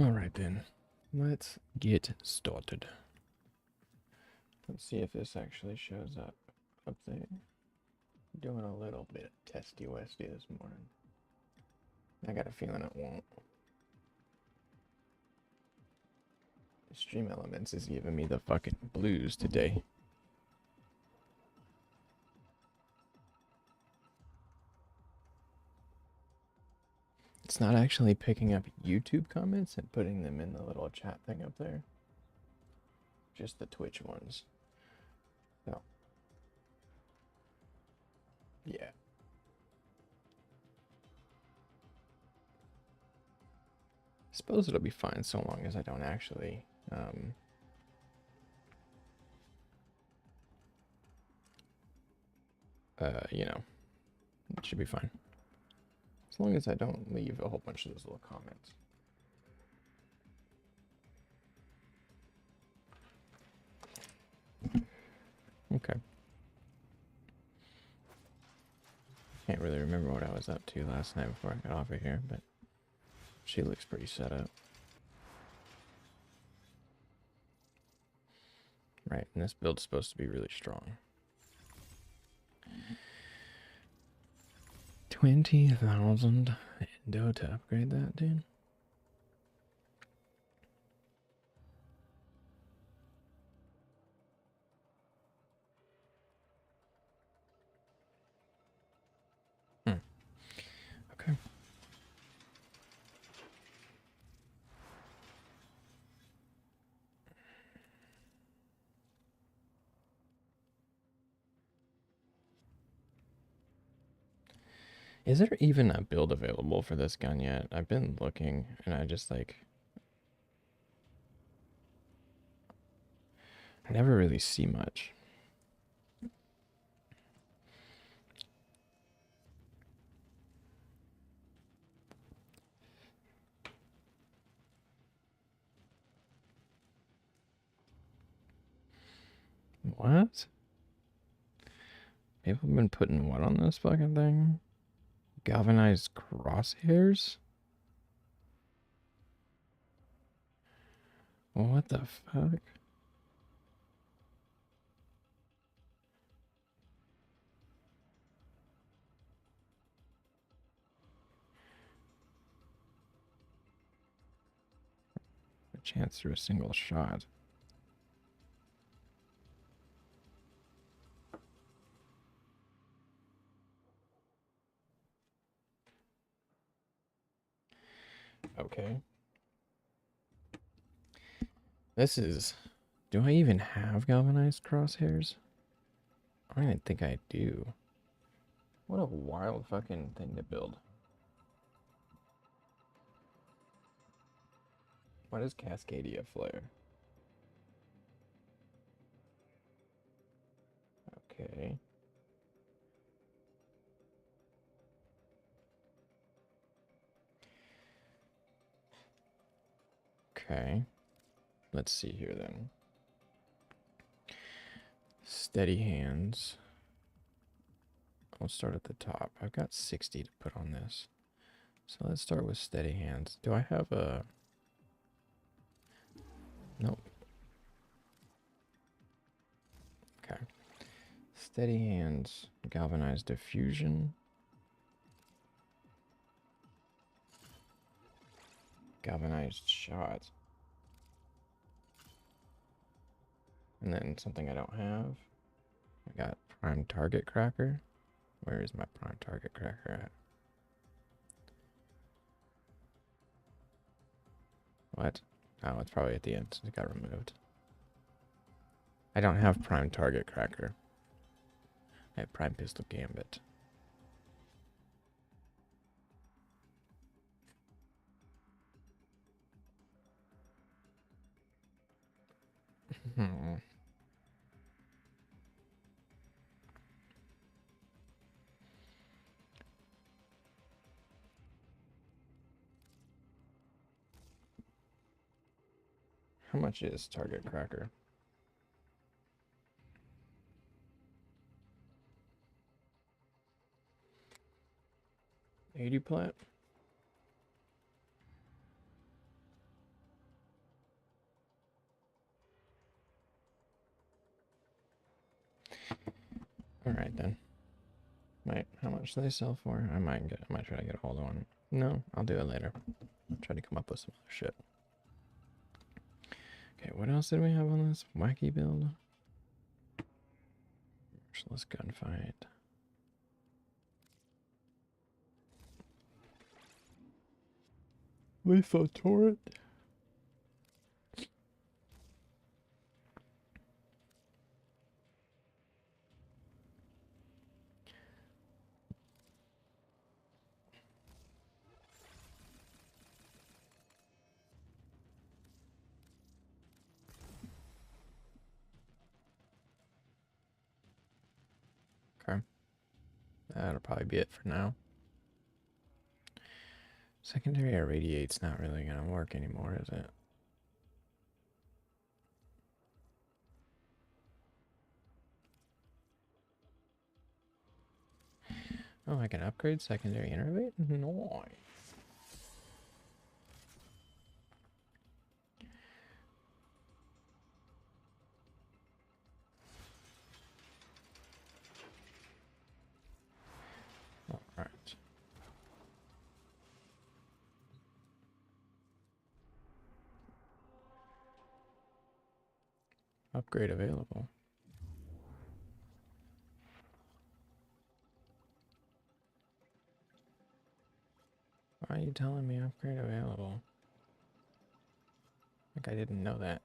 Alright then, let's get started. Let's see if this actually shows up there. Doing a little bit of testy westy this morning. I got a feeling it won't. Stream Elements is giving me the fucking blues today. It's not actually picking up YouTube comments and putting them in the little chat thing up there. Just the Twitch ones. So, yeah. I suppose it'll be fine so long as I don't actually, you know, it should be fine. As long as I don't leave a whole bunch of those little comments. Okay. Can't really remember what I was up to last night before I got off of here, but she looks pretty set up. Right, and this build's supposed to be really strong. 20,000 endo to upgrade that, dude. Okay. Is there even a build available for this gun yet? I've been looking and I just like... I never really see much. What? People have been putting what on this fucking thing? Galvanized crosshairs? What the fuck? A chance through a single shot. Okay. This is... Do I even have galvanized crosshairs? I don't even think I do. What a wild fucking thing to build. What is Cascadia Flare? Okay. Okay. Let's see here then. Steady hands. I'll start at the top. I've got 60 to put on this. So let's start with steady hands. Do I have a... Nope. Okay. Steady hands, galvanized diffusion. Galvanized shot. And then something I don't have. I got prime target cracker. Where is my prime target cracker at? What? Oh, it's probably at the end. It got removed. I don't have prime target cracker. I have prime pistol gambit. How much is target cracker? 80 plat? Alright then. Wait, how much do they sell for? I might try to get a hold of one. No, I'll do it later. I'll try to come up with some other shit. Okay, what else did we have on this wacky build? Merciless gunfight. Lethal turret. Okay. That'll probably be it for now. Secondary irradiate's not really gonna work anymore, is it? Oh, I can upgrade secondary innervate? No. Alright. Upgrade available. Why are you telling me upgrade available? Like I didn't know that.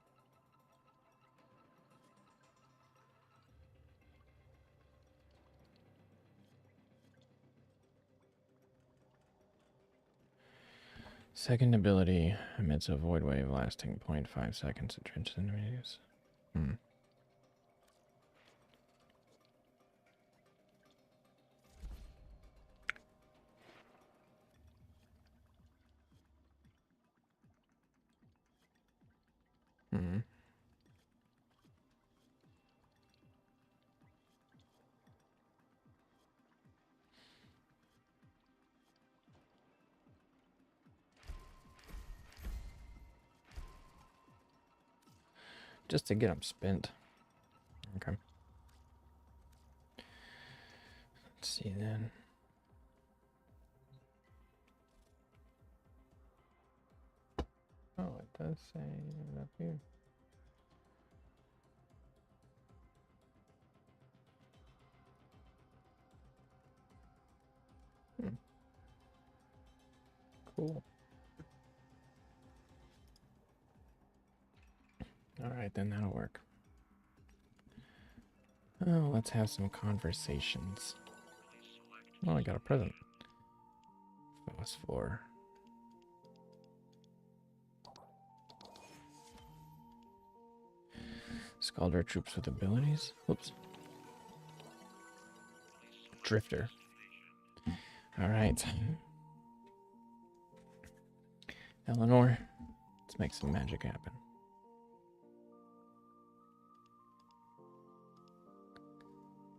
Second ability emits a void wave lasting 0.5 seconds at trenches and radius. Just to get them spent. Okay. Let's see then. Oh, it does say it up here. Cool. Alright, then that'll work. Oh, let's have some conversations. Oh, I got a present. Phosphor. Scaldar troops with abilities. Oops. Drifter. Alright. Eleanor, let's make some magic happen.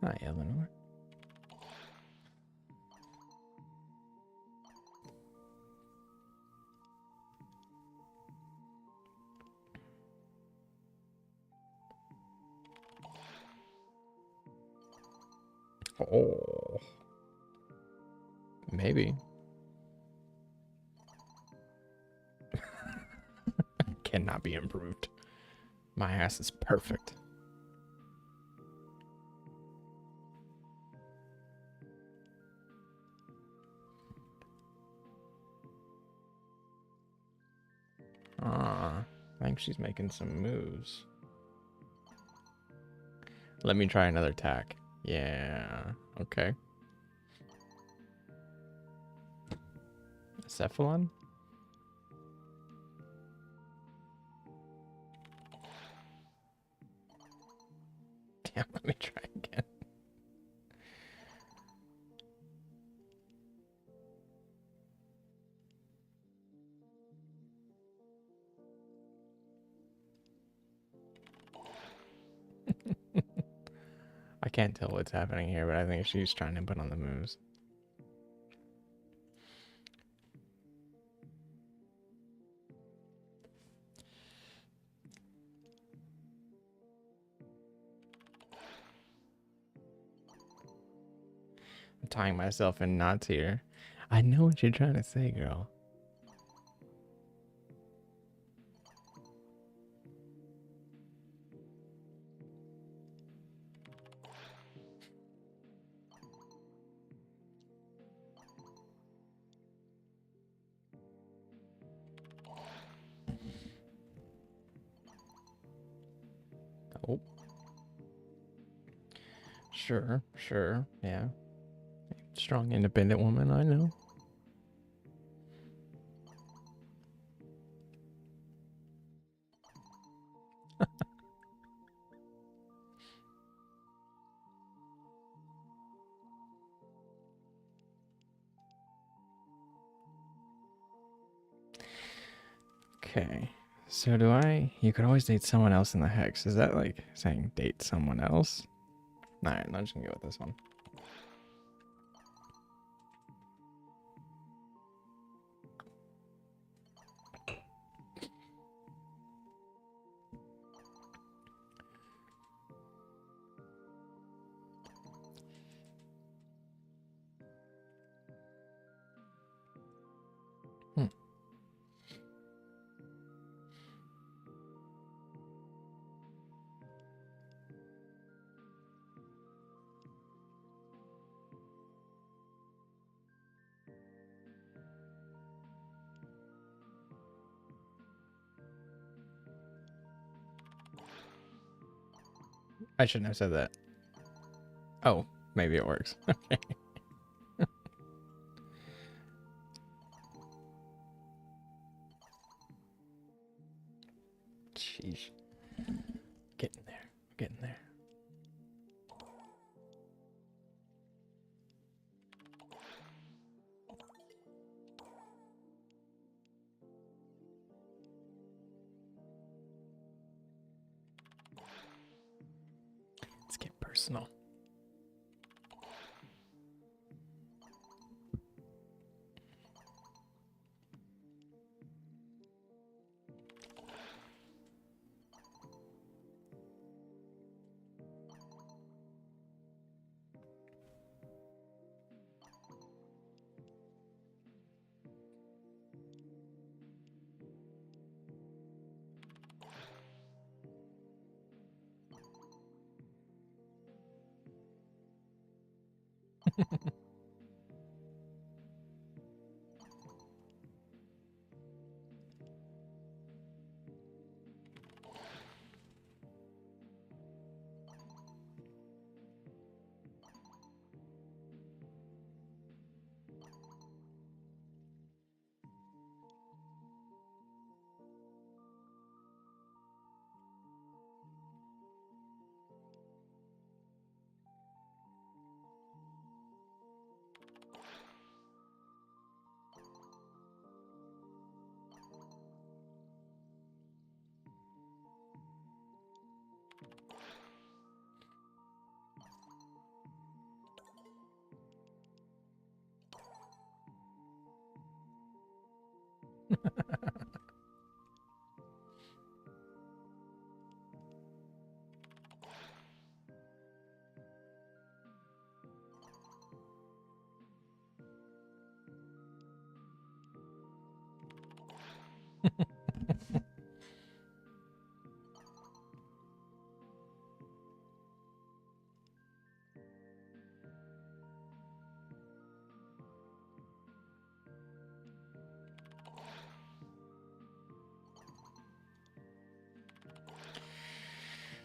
Hi, Eleanor. Oh. Maybe. Cannot be improved. My ass is perfect. I think she's making some moves. Let me try another attack. Yeah, okay. Cephalon? Damn, let me try again. I can't tell what's happening here, but I think she's trying to put on the moves. I'm tying myself in knots here. I know what you're trying to say, girl. Oh. Sure, sure, yeah. Strong, independent woman, I know. Okay. So do I... You could always date someone else in the hex. Is that like saying date someone else? Alright, I'm just gonna go with this one. I shouldn't have said that. Oh, maybe it works. Okay. Sheesh. Getting there. Getting there. Let's get personal.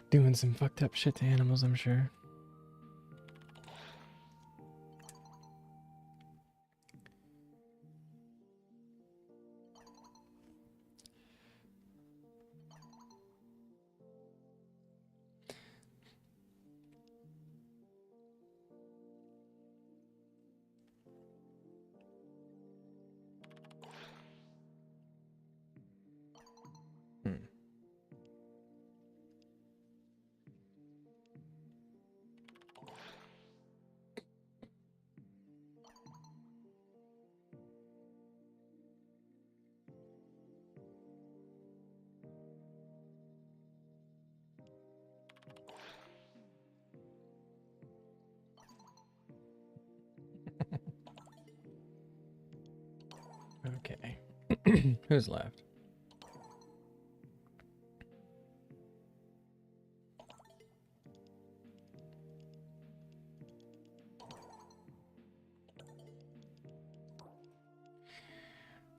Doing some fucked up shit to animals, I'm sure. Okay. Who's left?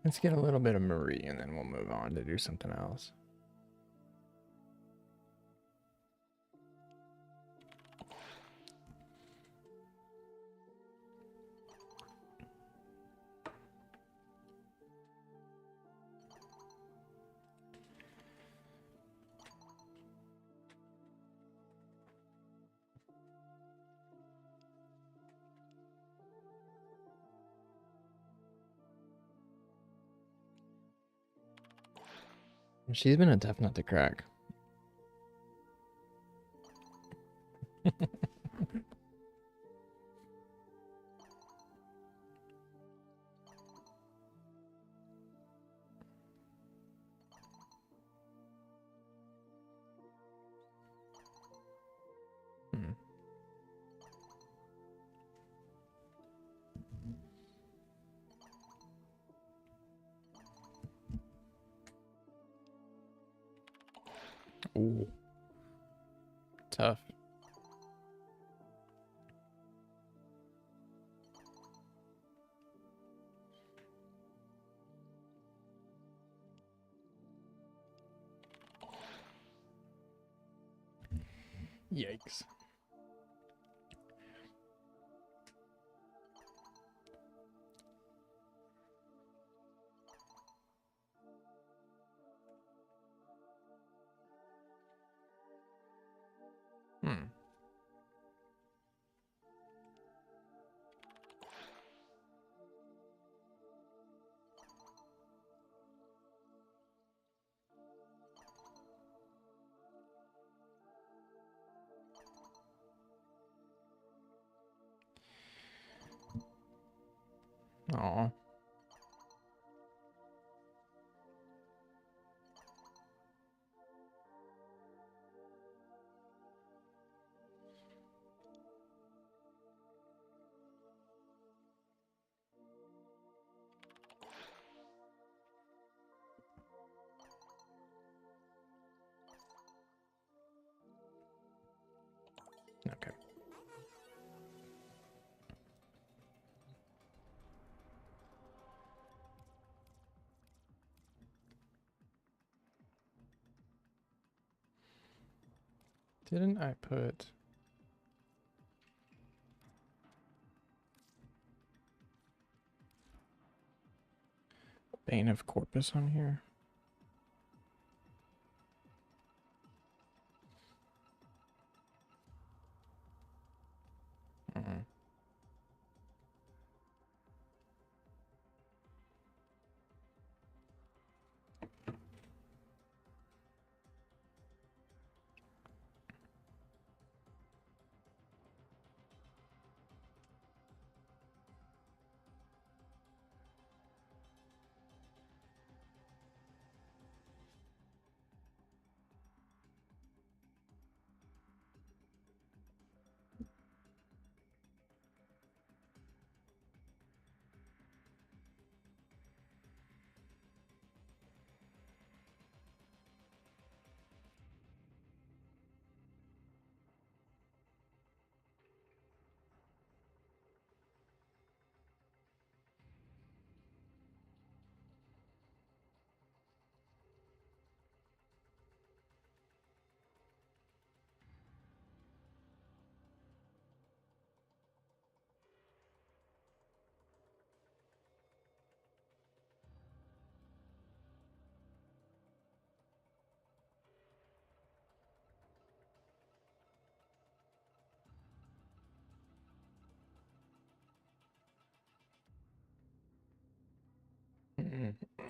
Let's get a little bit of Marie and then we'll move on to do something else. She's been a tough nut to crack. Hmm. Ooh. Tough. Yikes. Hmm. Aw. Okay. Didn't I put Bane of Corpus on here? Mm.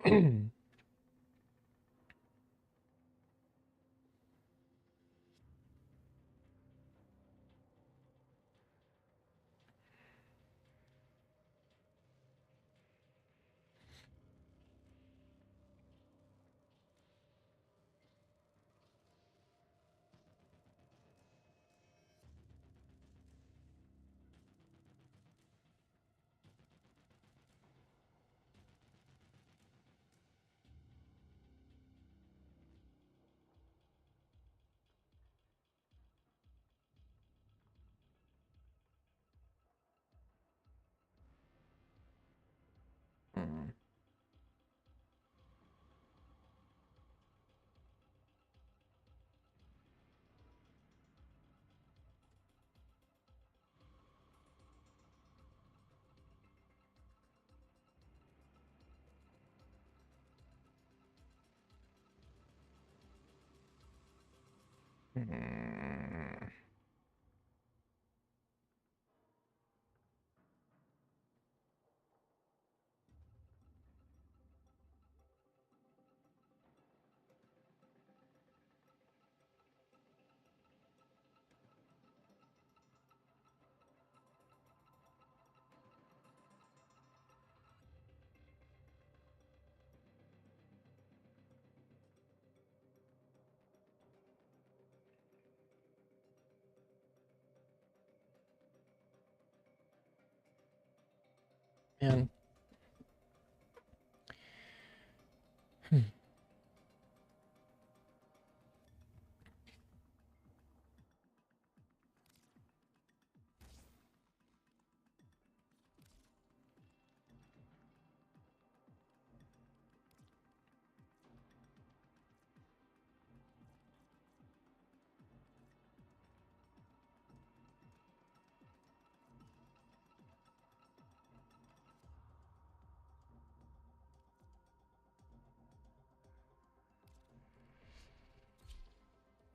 Mm. Man.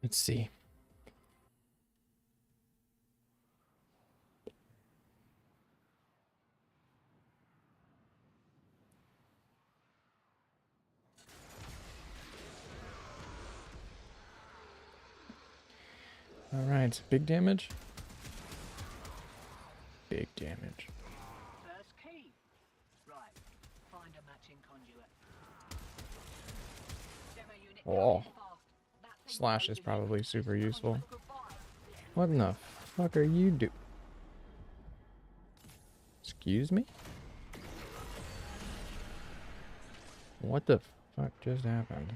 Let's see. All right, big damage. Big damage. First key. Right. Find a matching conduit. Demo unit Oh, fast. That thing slash is closes in. probably super useful. Goodbye. What in the fuck are you do? Excuse me? What the fuck just happened?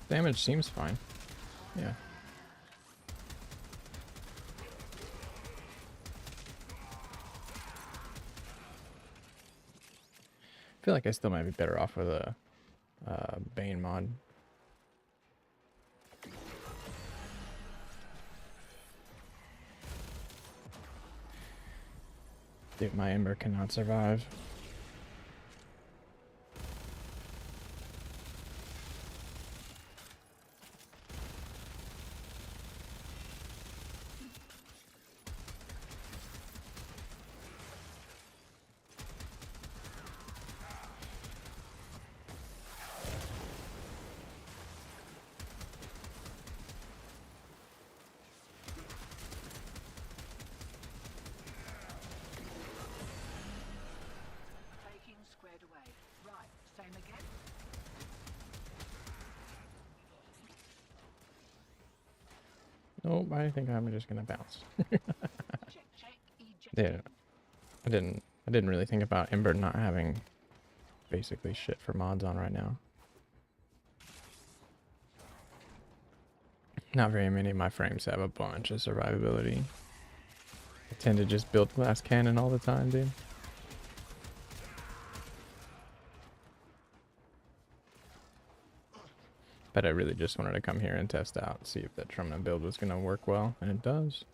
Damage seems fine. Yeah. I feel like I still might be better off with a Bane mod. Dude, my Ember cannot survive. Taking squared away. Right. Same again. Nope, I think I'm just gonna bounce. Check. Eject. Yeah, I didn't really think about Ember not having basically shit for mods on right now. Not very many of my frames have a bunch of survivability. I tend to just build glass cannon all the time, dude. But I really just wanted to come here and test out, see if that Trumna build was gonna work well, and it does.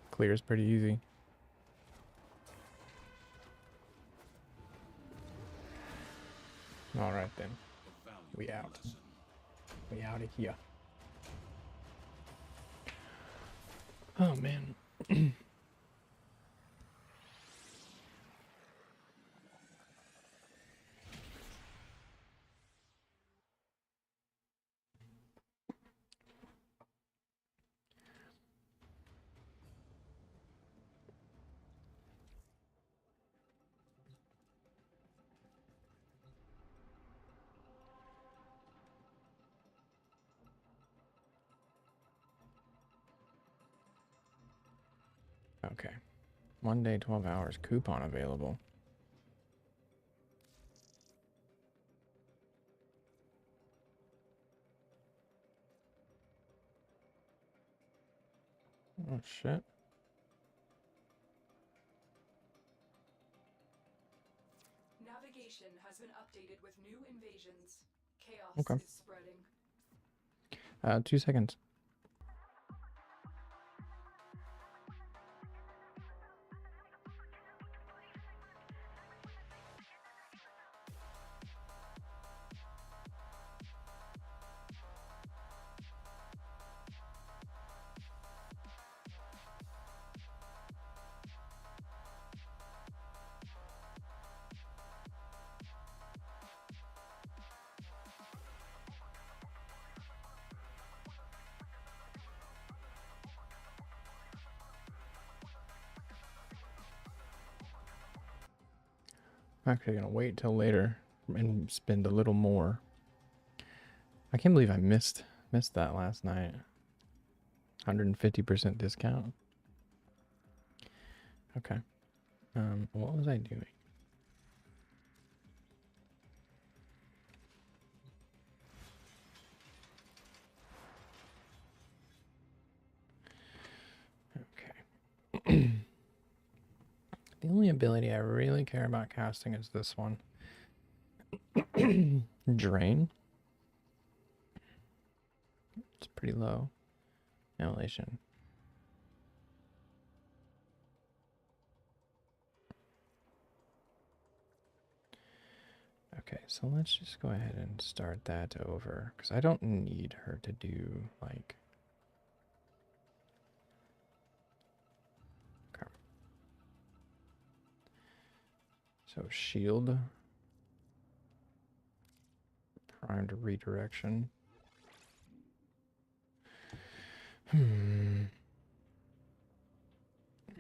Clear is pretty easy. Alright then. We out. We out of here. Oh man. Okay. 1 day, 12 hours. Coupon available. Oh, shit. Navigation has been updated with new invasions. Chaos Okay. is spreading. 2 seconds. I'm actually gonna wait till later and spend a little more. I can't believe I missed that last night. 150% discount. Okay. What was I doing? Okay. The only ability I really care about casting is this one. Drain. It's pretty low. Annihilation. Okay, so let's just go ahead and start that over, because I don't need her to do, like... Okay. So shield. Primed redirection.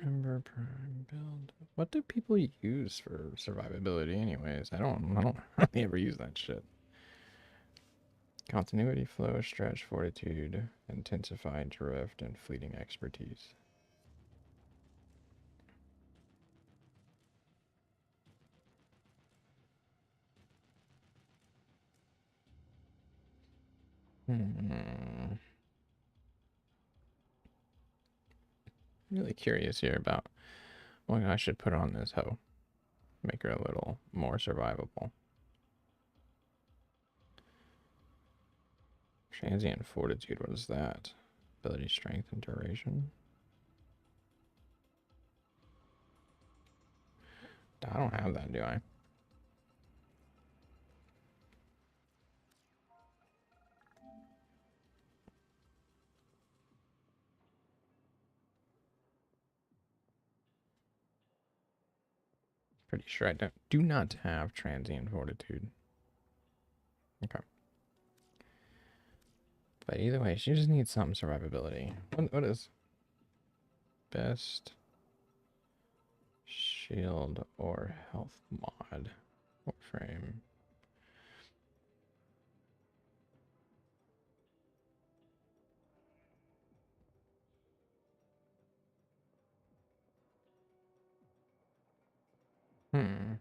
Remember prime build. What do people use for survivability anyways? I don't hardly ever use that shit. Continuity, flow, stretch, fortitude, intensified drift, and fleeting expertise. Really curious here about what I should put on this hoe. Make her a little more survivable. Transient fortitude, what is that? Ability, strength, and duration. I don't have that, do I? Pretty sure I do not have transient fortitude. Okay. But either way, she just needs some survivability. What is best shield or health mod? Warframe. Hmm.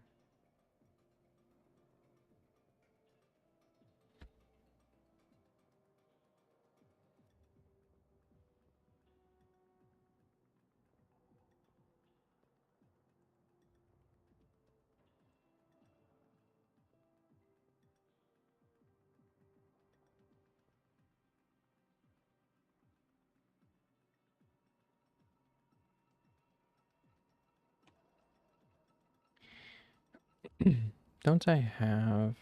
Don't I have...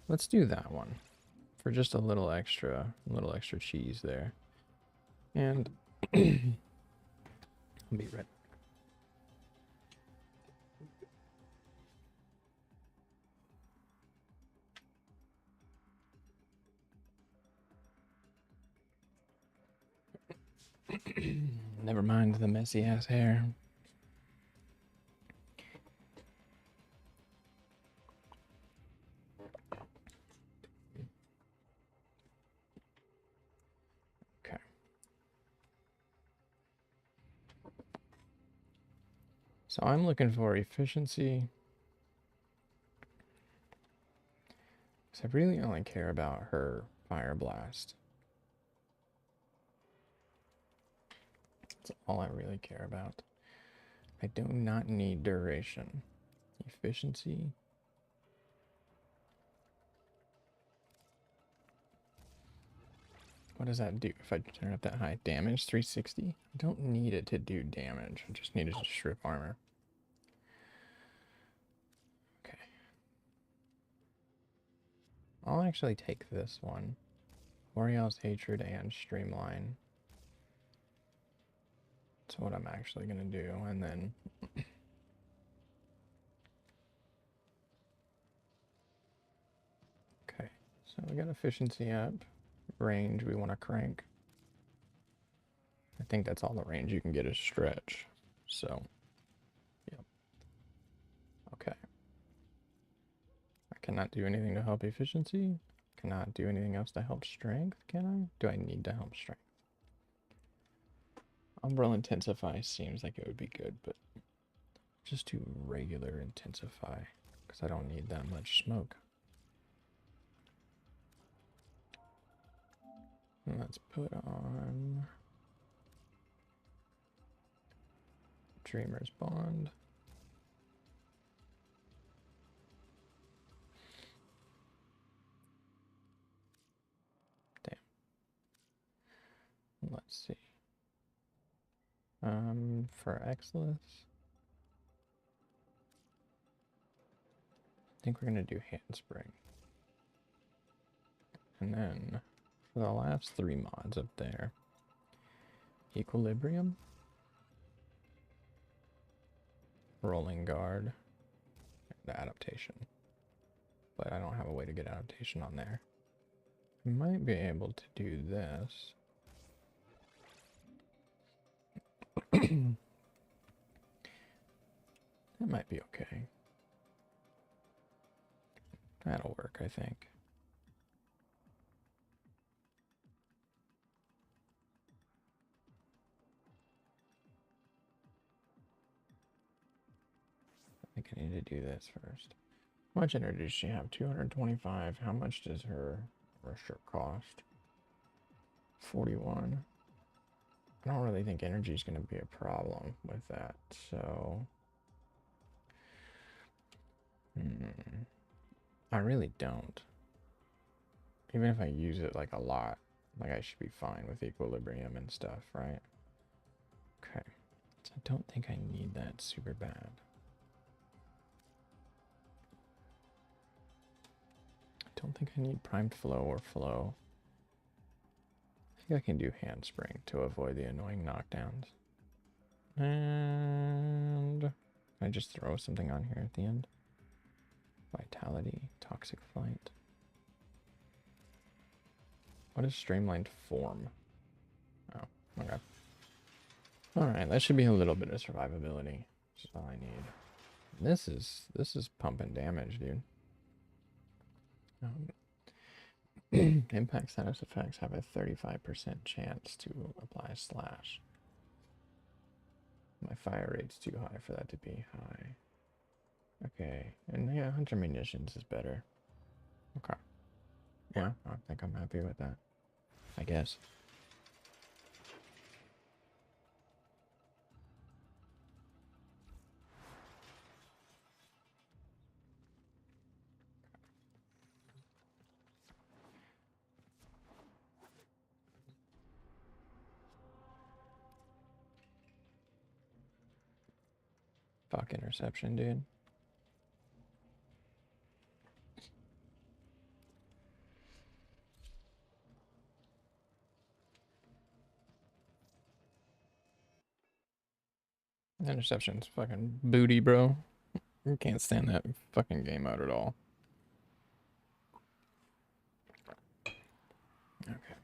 Let's do that one for just a little extra cheese there. And I'll be right. Never mind the messy ass hair. Okay. So I'm looking for efficiency. Because I really only care about her fire blast. That's all I really care about. I do not need duration. Efficiency. What does that do if I turn up that high? Damage 360? I don't need it to do damage. I just need it to strip armor. Okay. I'll actually take this one. Boreal's Hatred and Streamline. That's what I'm actually going to do. And then... okay. So we got efficiency up. Range we want to crank. I think that's all the range you can get is stretch. So, yep. Okay. I cannot do anything to help efficiency. Cannot do anything else to help strength, can I? Do I need to help strength? Umbral Intensify seems like it would be good, but just do regular Intensify, because I don't need that much smoke. And let's put on Dreamer's Bond. Damn. Let's see. For Exilus, I think we're gonna do Handspring. And then for the last 3 mods up there, Equilibrium, Rolling Guard, and Adaptation. But I don't have a way to get Adaptation on there. I might be able to do this. That might be okay. That'll work, I think. I think I need to do this first. How much energy does she have? 225. How much does her rusher cost? 41. I don't really think energy is going to be a problem with that, so... I really don't. Even if I use it like a lot, like I should be fine with equilibrium and stuff, right? Okay. So I don't think I need that super bad. I don't think I need primed flow or flow. I think I can do handspring to avoid the annoying knockdowns. And I just throw something on here at the end. Vitality, toxic flight. What is streamlined form? Oh, okay. Alright, that should be a little bit of survivability. That's all I need. This is pumping damage, dude. Impact status effects have a 35% chance to apply slash. My fire rate's too high for that to be high. Okay, and yeah, hunter munitions is better. Okay. Yeah, I think I'm happy with that. I guess. Fuck interception, dude. Interception's fucking booty, bro. You can't stand that fucking game mode at all. Okay.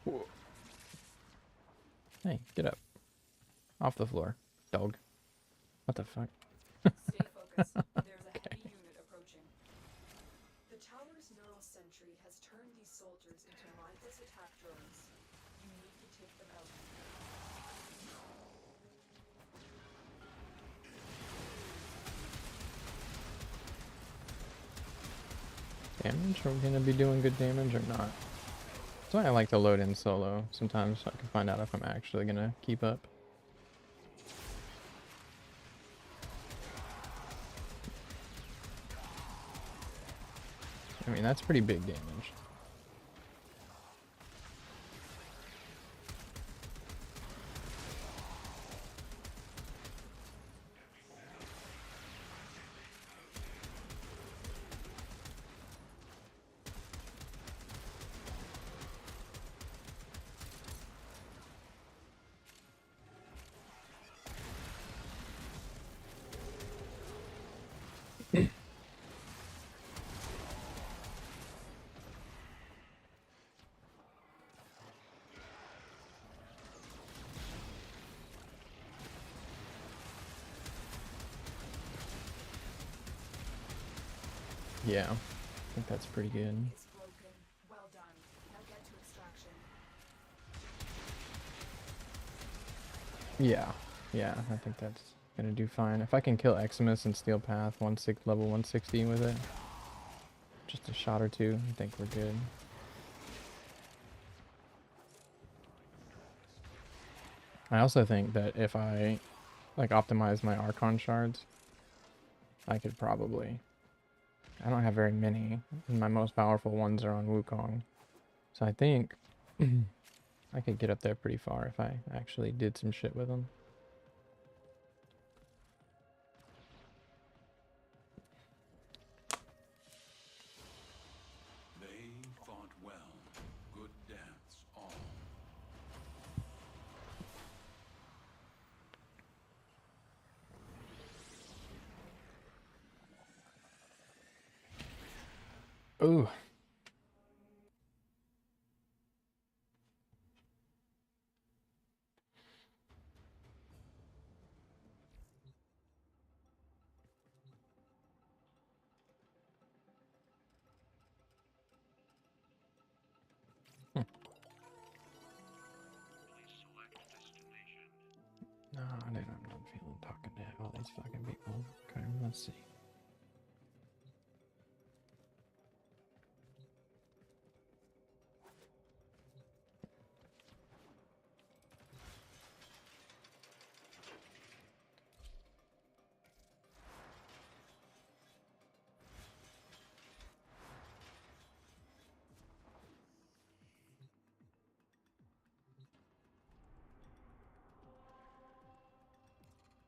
Whoa. Hey, get up. Off the floor, dog. What the fuck? Stay focused. soldiers into mindless attack drones. You need to take them out. Damage? Are we gonna be doing good damage or not? That's why I like to load in solo sometimes so I can find out if I'm actually gonna keep up. I mean, that's pretty big damage. Yeah, I think that's pretty good. It's broken. Well done. Now get to extraction. Yeah, I think that's gonna do fine. If I can kill Eximus and Steel Path level 160 with it, just a shot or two, I think we're good. I also think that if I like optimize my Archon shards, I could probably... I don't have very many, and my most powerful ones are on Wukong. So I think I could get up there pretty far if I actually did some shit with them. They fought well. Good dance, all. Ooh. No, dude, I'm not feeling talking to all these fucking people. Okay, let's see.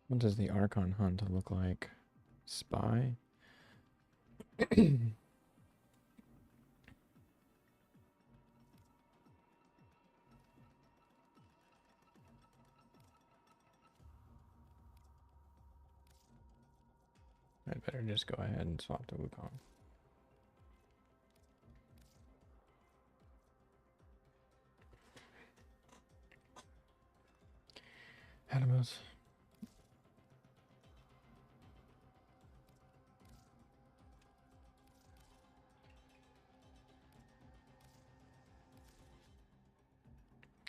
What does the Archon hunt look like? Spy? I'd better just go ahead and swap to Wukong. Animals.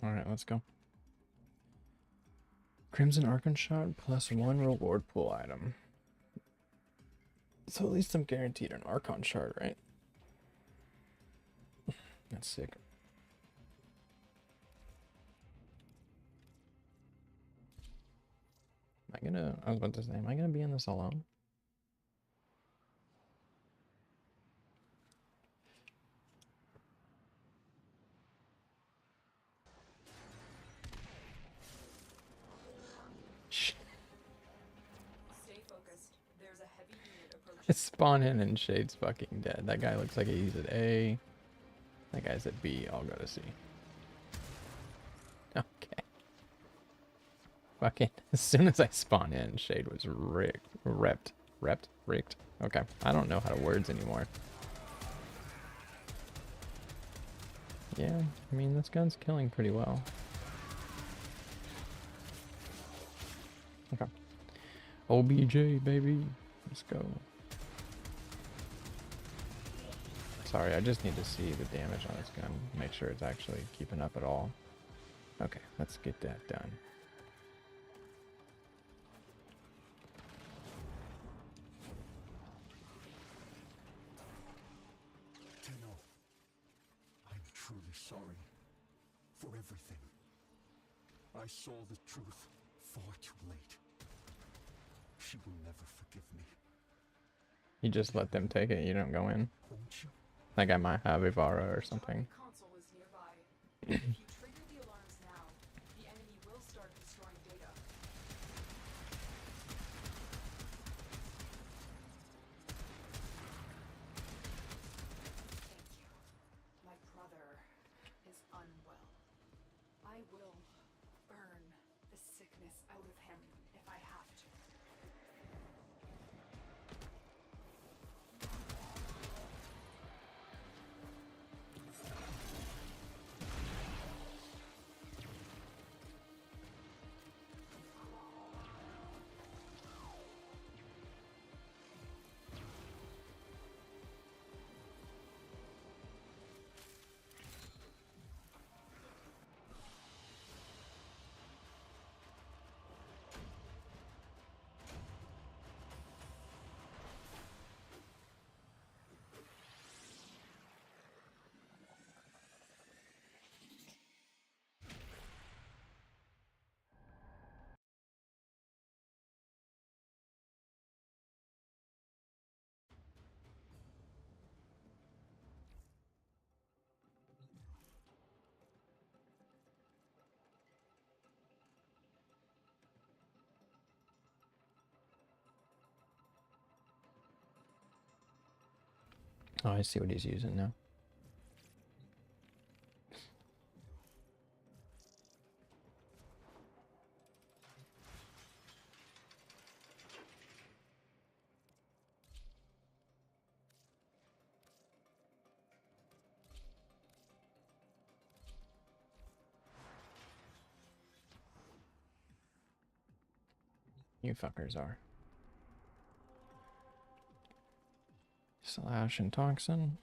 Alright, let's go. Crimson Archon Shot plus 1 reward pool item. So at least I'm guaranteed an Archon shard, right? That's sick. I was about to say, am I gonna be in this alone? Stay focused. There's a heavy unit approaching. Spawn in and Shade's fucking dead. That guy looks like he's at A. That guy's at B. I'll go to C. Okay. Fucking, as soon as I spawn in, Shade was ripped. Okay. I don't know how to words anymore. Yeah, I mean, this gun's killing pretty well. Okay. OBJ, baby. Let's go. Sorry, I just need to see the damage on this gun. Make sure it's actually keeping up at all. Okay, let's get that done. Tenno, I'm truly sorry for everything. I saw the truth far too late. She will never forgive me. You just let them take it, you don't go in. Won't you? Like I might have Ivara or something. Console is nearby. If you trigger the alarms now, the enemy will start destroying data. Thank you. My brother is unwell. I will burn the sickness out of him if I have to. Oh, I see what he's using now. You fuckers are. Slash and toxin.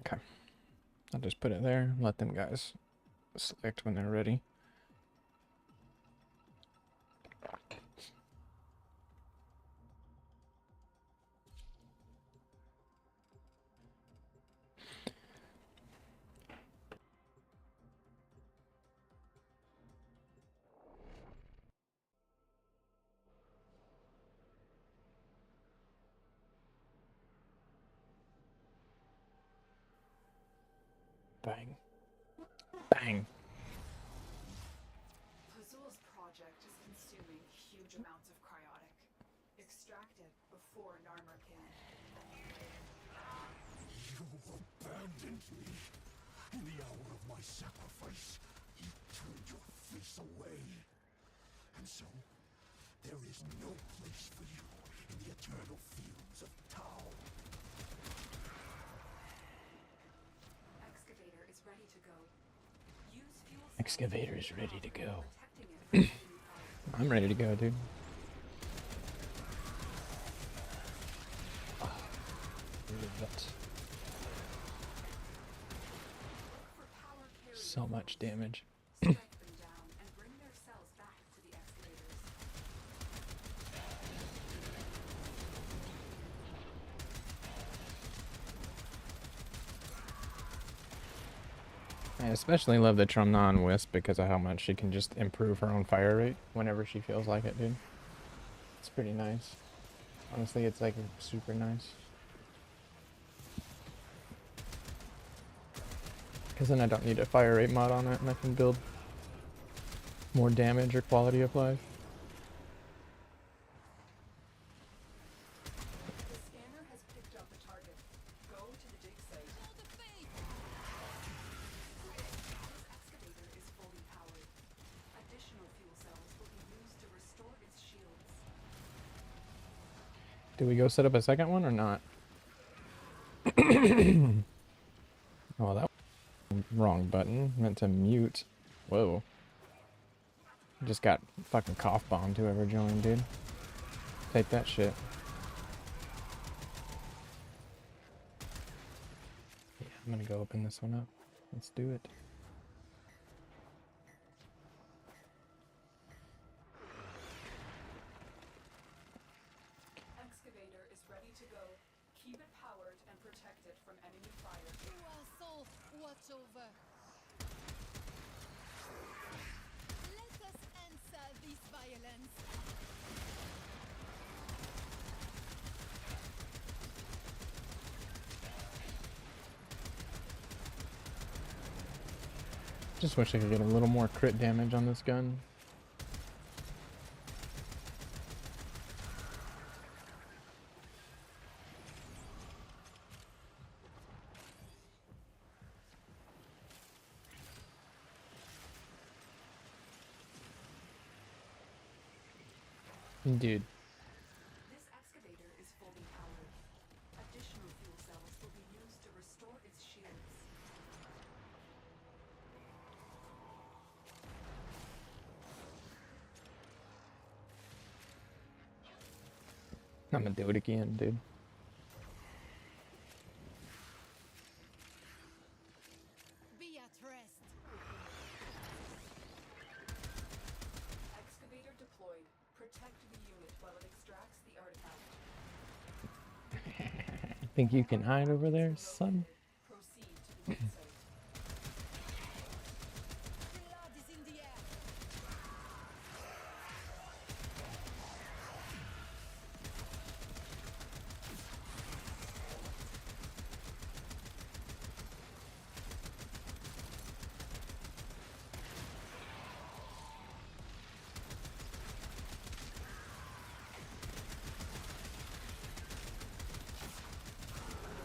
Okay. I'll just put it there. Let them guys select when they're ready. Bang. Bang. Pazul's project is consuming huge amounts of cryotic. Extracted before Narmer can. You abandoned me. In the hour of my sacrifice, you turned your face away. And so, there is no place for you in the eternal fields of Tau. Excavator is ready to go. Use fuel cells Excavator is ready to go. protecting it from enemy fire. I'm ready to go, dude. For power carriers, So much damage. strike them down and bring their cells back to the excavators. I especially love the Trumnon Wisp because of how much she can just improve her own fire rate whenever she feels like it, dude. It's pretty nice. Honestly, it's like super nice. Because then I don't need a fire rate mod on it and I can build more damage or quality of life. The scanner has picked up a target. Go to the dig site. This excavator is fully powered. Additional fuel cells will be used to restore its shields. Do we go set up a second one or not? Oh, that was wrong button. Meant to mute. Whoa. Just got fucking cough bombed whoever joined, dude. Take that shit. I'm gonna go open this one up. Let's do it. Excavator is ready to go. Keep it powered and protect it from enemy fire. You are so watch over. Let us answer this violence. Just wish I could get a little more crit damage on this gun. Dude. This excavator is fully powered. Additional fuel cells will be used to restore its shields. I'm gonna do it again, dude. Be at rest. Excavator deployed. Protect the unit while it extracts the artifact. Think you can hide over there, son? Proceed to the dig site. Blood is in the air.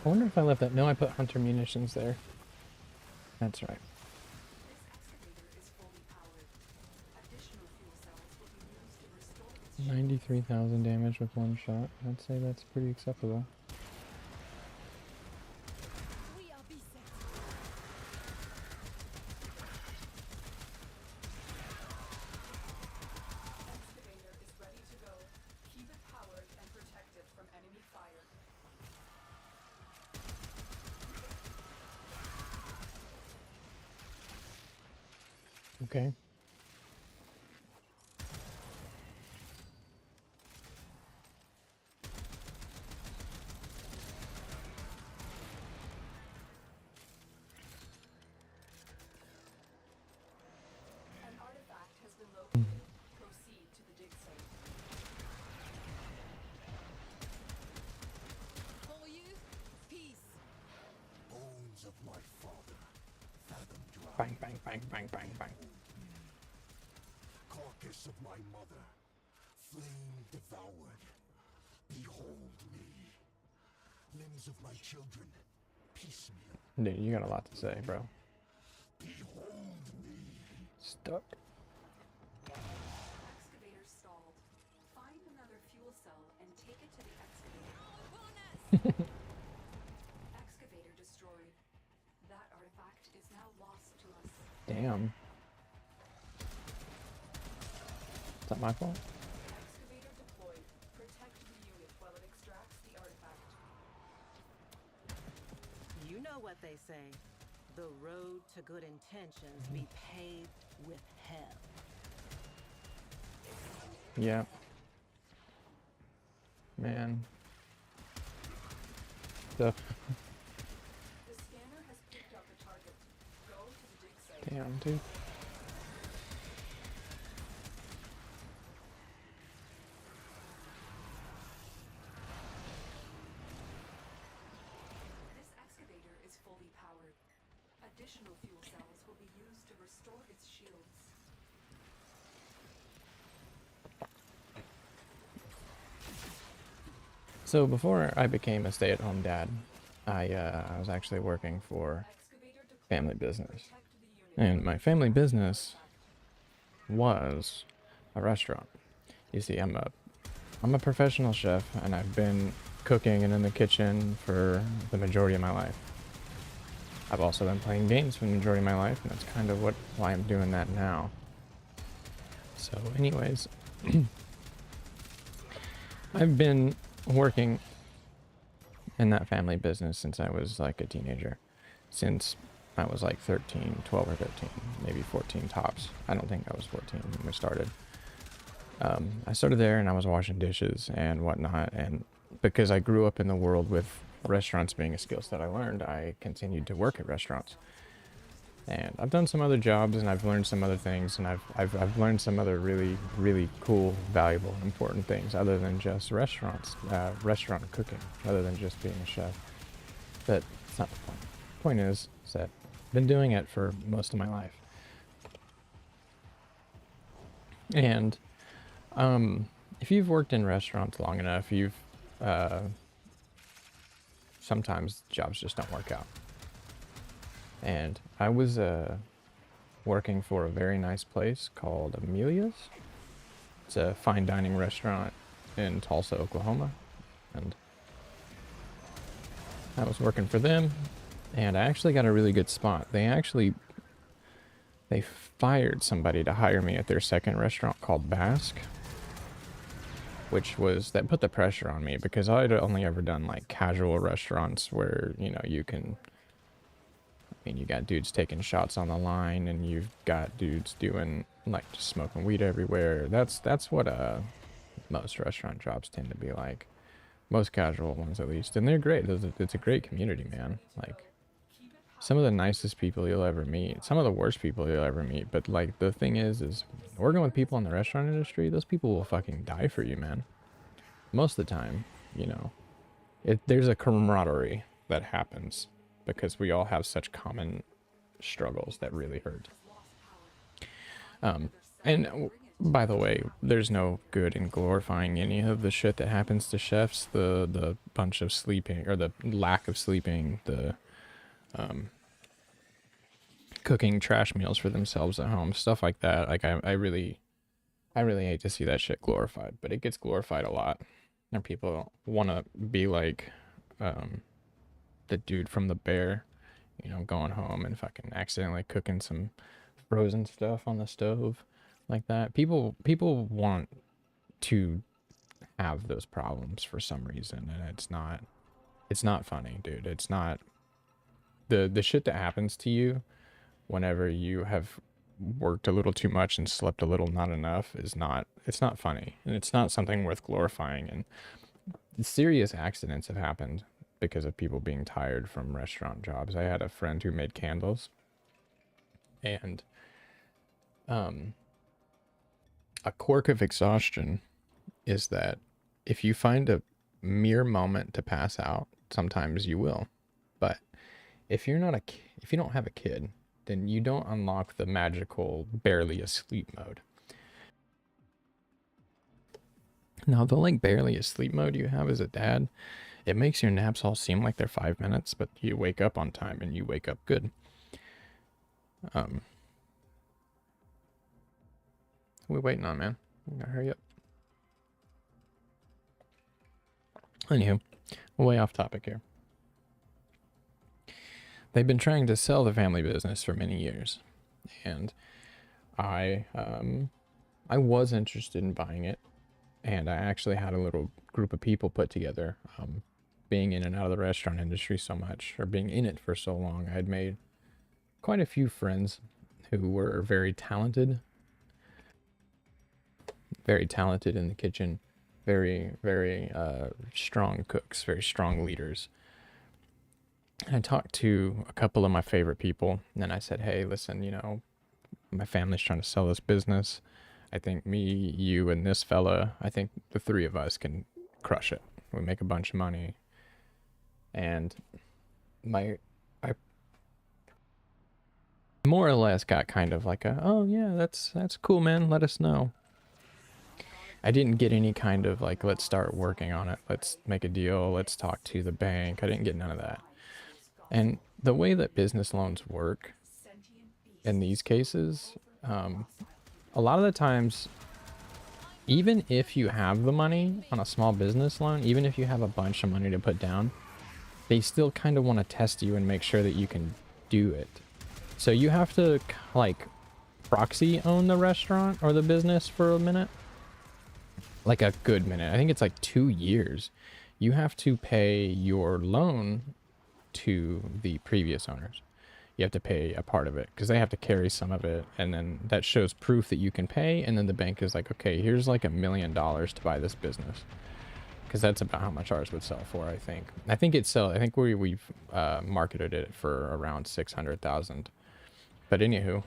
I wonder if I left that. No, I put hunter munitions there. That's right. This excavator is fully powered. Additional fuel cells will be used to restore its shields. 93,000 damage with one shot. I'd say that's pretty acceptable. We are beset. Excavator is ready to go. Keep it powered and protect it from enemy fire. Okay. An artifact has been located. Proceed to the dig site. For you, peace. Bones of my father, fathom dry. Bang, bang, bang, bang, bang, bang. Carcass of my mother, flame devoured. Behold me. Limbs of my children, piecemeal. Dude, you got a lot to say, bro. Behold me. Stuck. Excavator stalled. Find another fuel cell and take it to the excavator. Bonus. Excavator destroyed. That artifact is now lost to us. Damn. Is that my fault? Excavator deployed. Protect the unit while it extracts the artifact. You know what they say. The road to good intentions be paved with hell. Yeah. Man. The The scanner has picked up a target. Go to the dig site. damn, dude. This excavator is fully powered. Additional fuel cells will be used to restore its shields. So before I became a stay-at-home dad, I was actually working for Excavator deployed. family business. Protect the unit. And my family business was a restaurant. You see, I'm a professional chef, and I've been cooking and in the kitchen for the majority of my life. I've also been playing games for the majority of my life, and that's kind of why I'm doing that now. So anyways, I've been working in that family business since I was like a teenager. since I was like 13, 12 or 13, maybe 14 tops. I don't think I was 14 when we started. I started there and I was washing dishes and whatnot, and because I grew up in the world with restaurants being a skill set I learned, I continued to work at restaurants. And I've done some other jobs and I've learned some other things, and I've learned some other really cool, valuable, important things other than just restaurant cooking, other than just being a chef. But it's not the point. The point is that I've been doing it for most of my life. And if you've worked in restaurants long enough, sometimes jobs just don't work out. And I was working for a very nice place called Amelia's. It's a fine dining restaurant in Tulsa, Oklahoma. And I was working for them, and I actually got a really good spot. They fired somebody to hire me at their second restaurant called Basque, that put the pressure on me because I'd only ever done like casual restaurants where, you know, you got dudes taking shots on the line, and you've got dudes doing like just smoking weed everywhere. That's what most restaurant jobs tend to be like. Most casual ones, at least. And they're great. It's a great community, man. Like, some of the nicest people you'll ever meet. Some of the worst people you'll ever meet. But, like, the thing is working with people in the restaurant industry, those people will fucking die for you, man. Most of the time, you know. There's a camaraderie that happens because we all have such common struggles that really hurt. And by the way, there's no good in glorifying any of the shit that happens to chefs. The bunch of sleeping, or the lack of sleeping, the cooking trash meals for themselves at home, stuff like that. Like I really hate to see that shit glorified, but it gets glorified a lot. And people want to be like the dude from The Bear, you know, going home and fucking accidentally cooking some frozen stuff on the stove like that. People want to have those problems for some reason, and it's not funny, dude. It's not the shit that happens to you whenever you have worked a little too much and slept a little not enough it's not funny, and it's not something worth glorifying. And serious accidents have happened because of people being tired from restaurant jobs. I had a friend who made candles, and a quirk of exhaustion is that if you find a mere moment to pass out, sometimes you will. But if you don't have a kid, then you don't unlock the magical barely asleep mode. Now, the like barely asleep mode you have as a dad, it makes your naps all seem like they're 5 minutes, but you wake up on time and you wake up good. What are we waiting on, man? We gotta hurry up. Anywho, way off topic here. They've been trying to sell the family business for many years, and I was interested in buying it, and I actually had a little group of people put together. Being in and out of the restaurant industry so much, or being in it for so long, I had made quite a few friends who were very talented in the kitchen, very strong cooks, very strong leaders. And I talked to a couple of my favorite people, and then I said, hey, listen, you know, my family's trying to sell this business. I think me, you, and this fella, I think the three of us can crush it. We make a bunch of money. And I more or less got kind of like oh yeah, that's cool, man, let us know. I didn't get any kind of like, let's start working on it, let's make a deal, let's talk to the bank. I didn't get none of that. And the way that business loans work in these cases, a lot of the times, even if you have the money on a small business loan, even if you have a bunch of money to put down, they still kind of want to test you and make sure that you can do it. So you have to like proxy own the restaurant or the business for a minute, like a good minute. I think it's like 2 years. You have to pay your loan to the previous owners. You have to pay a part of it because they have to carry some of it, and then that shows proof that you can pay, and then the bank is like, okay, here's like $1 million to buy this business, because that's about how much ours would sell for. I think we've marketed it for around 600,000. But anywho,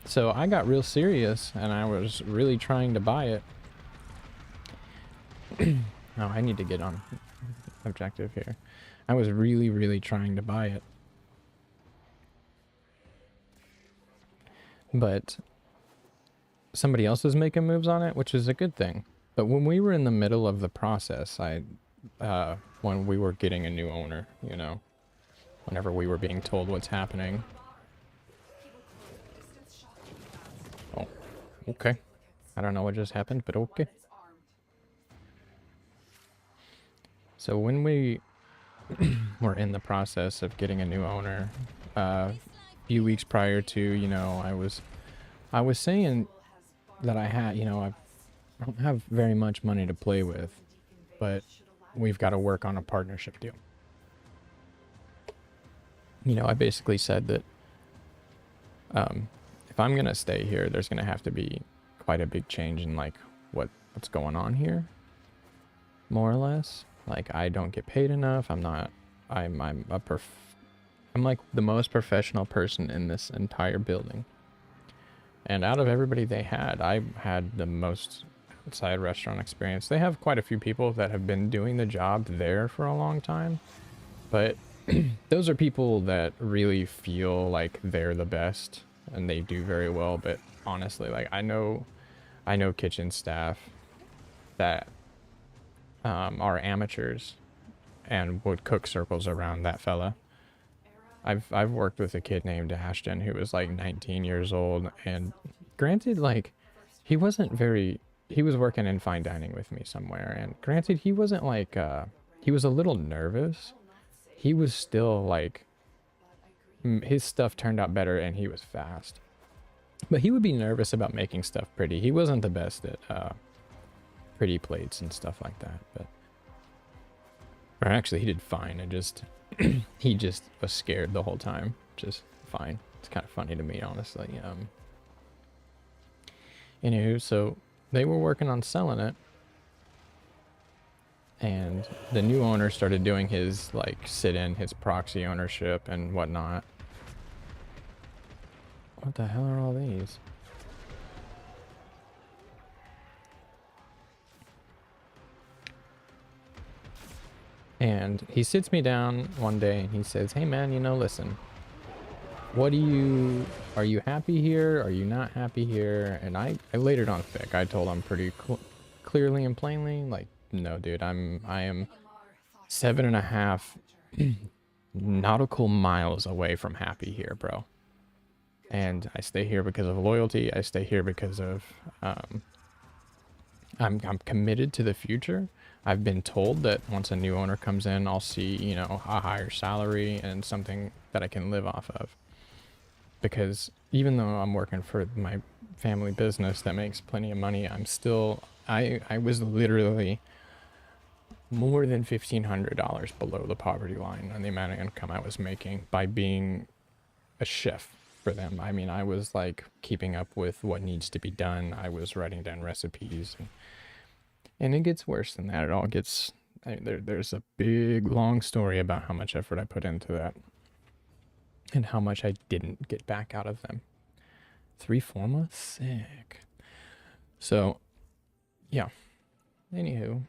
so I got real serious and I was really trying to buy it. Oh, I need to get on objective here. I was really trying to buy it. But somebody else was making moves on it, which is a good thing. But when we were in the middle of the process, when we were getting a new owner, you know, whenever we were being told what's happening. Oh, okay. I don't know what just happened, but okay. So when we were in the process of getting a new owner, a few weeks prior to, you know, I was saying that I had, you know, I don't have very much money to play with, but we've got to work on a partnership deal. You know, I basically said that if I'm going to stay here, there's going to have to be quite a big change in like what's going on here, more or less. Like, I don't get paid enough. I'm like the most professional person in this entire building. And out of everybody they had, I had the most outside restaurant experience. They have quite a few people that have been doing the job there for a long time, but those are people that really feel like they're the best and they do very well. But honestly, like, I know kitchen staff that are amateurs and would cook circles around that fella. I've worked with a kid named Ashton who was like 19 years old, and granted, like, he was working in fine dining with me somewhere, and granted, he wasn't like, he was a little nervous. He was still like, his stuff turned out better and he was fast. But he would be nervous about making stuff pretty. He wasn't the best at pretty plates and stuff like that, but, or actually he did fine. It just, he just was scared the whole time. Just fine. It's kind of funny to me, honestly. Anywho, so they were working on selling it, and the new owner started doing his like sit-in, his proxy ownership and whatnot. What the hell are all these? And he sits me down one day and he says, hey man, you know, listen, are you happy here? Are you not happy here? And I laid it on thick. I told him pretty clearly and plainly, like, no dude, I am 7.5 nautical miles away from happy here, bro. And I stay here because of loyalty. I stay here because of, I'm committed to the future. I've been told that once a new owner comes in, I'll see, you know, a higher salary and something that I can live off of. Because even though I'm working for my family business that makes plenty of money, I'm still, I was literally more than $1,500 below the poverty line on the amount of income I was making by being a chef for them. I mean, I was like keeping up with what needs to be done. I was writing down recipes, and it gets worse than that. It all gets, there's a big long story about how much effort I put into that and how much I didn't get back out of them. 3 forma? Sick. So, yeah. Anywho,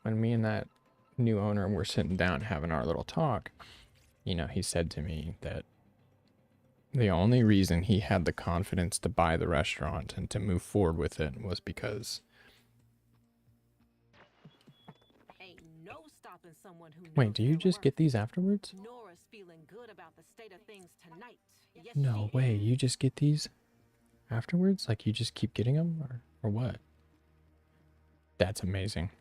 when me and that new owner were sitting down having our little talk, you know, he said to me that the only reason he had the confidence to buy the restaurant and to move forward with it was because Ain't no stopping someone who wait, knows do you their just worth. get these afterwards? Nora's feeling good about the state of things tonight. Yes, No she way, is. you just get these afterwards? Like, you just keep getting them, or what? That's amazing.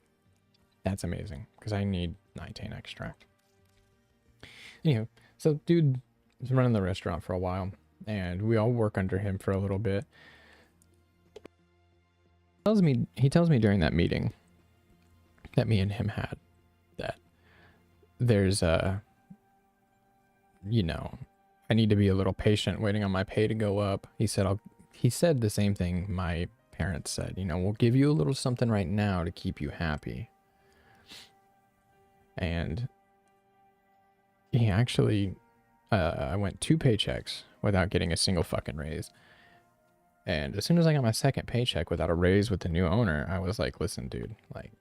That's amazing, because I need Nitane extract. Anyway, so dude was running the restaurant for a while, and we all work under him for a little bit. He tells me during that meeting that me and him had that there's you know, I need to be a little patient waiting on my pay to go up. He said the same thing my parents said, you know, we'll give you a little something right now to keep you happy. And he actually, I went 2 paychecks without getting a single fucking raise. And as soon as I got my second paycheck without a raise with the new owner, I was like, listen, dude, like,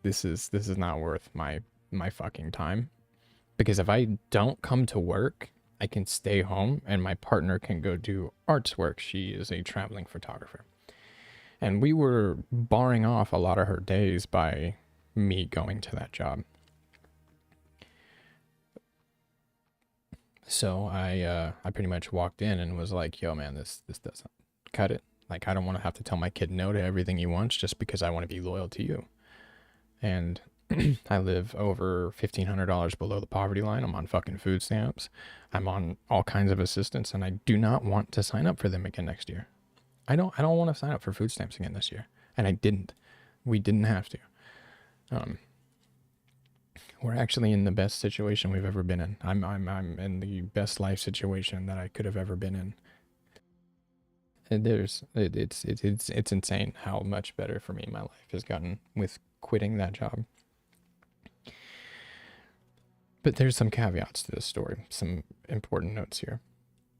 this is not worth my fucking time. Because if I don't come to work, I can stay home and my partner can go do arts work. She is a traveling photographer. And we were barring off a lot of her days by me going to that job. So I pretty much walked in and was like, yo, man, this doesn't cut it. Like, I don't want to have to tell my kid no to everything he wants just because I want to be loyal to you. And I live over $1,500 below the poverty line. I'm on fucking food stamps. I'm on all kinds of assistance, and I do not want to sign up for them again next year. I don't want to sign up for food stamps again this year. And I didn't. We didn't have to. We're actually in the best situation we've ever been in. I'm in the best life situation that I could have ever been in. And it's insane how much better for me my life has gotten with quitting that job. But there's some caveats to this story, some important notes here.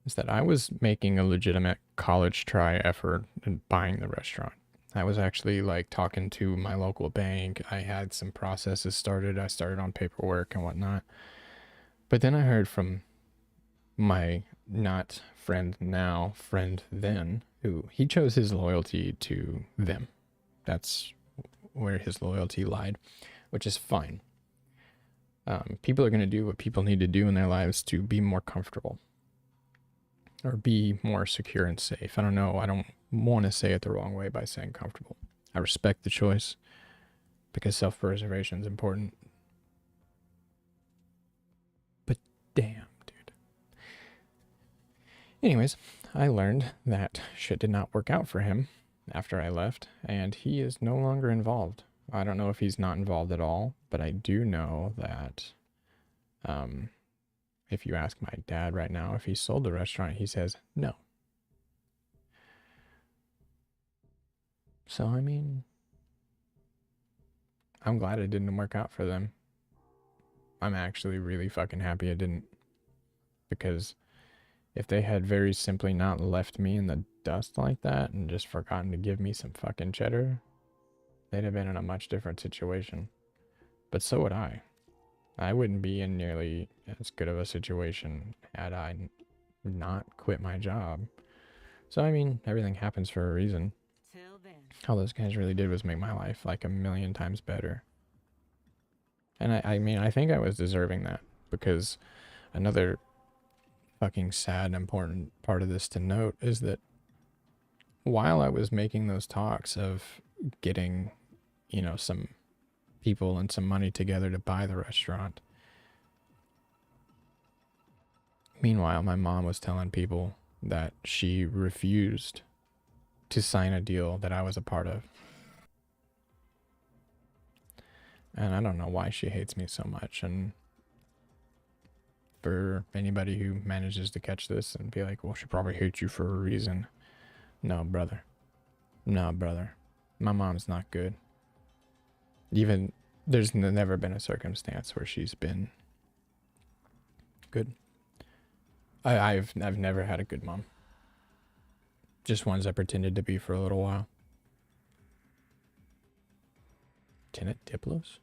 Is that I was making a legitimate college try effort in buying the restaurant. I was actually like talking to my local bank. I had some processes started. I started on paperwork and whatnot. But then I heard from my not friend now, friend then, who he chose his loyalty to them. That's where his loyalty lied, which is fine. People are going to do what people need to do in their lives to be more comfortable or be more secure and safe. I don't know. I don't want to say it the wrong way by saying comfortable. I respect the choice because self-preservation is important. But damn, dude. Anyways, I learned that shit did not work out for him after I left, and he is no longer involved. I don't know if he's not involved at all, but I do know that if you ask my dad right now if he sold the restaurant, he says no. So, I mean, I'm glad it didn't work out for them. I'm actually really fucking happy it didn't. Because if they had very simply not left me in the dust like that and just forgotten to give me some fucking cheddar, they'd have been in a much different situation. But so would I. I wouldn't be in nearly as good of a situation had I not quit my job. So, I mean, everything happens for a reason. Till then. All those guys really did was make my life like 1,000,000 times better. And I mean, I think I was deserving that, because another fucking sad and important part of this to note is that while I was making those talks of getting, you know, some people and some money together to buy the restaurant, meanwhile, my mom was telling people that she refused to sign a deal that I was a part of. And I don't know why she hates me so much. And for anybody who manages to catch this and be like, well, she probably hates you for a reason. No, brother. No, brother. My mom's not good. Even, there's never been a circumstance where she's been good. I've never had a good mom. Just ones I pretended to be for a little while. Tenet Plinx?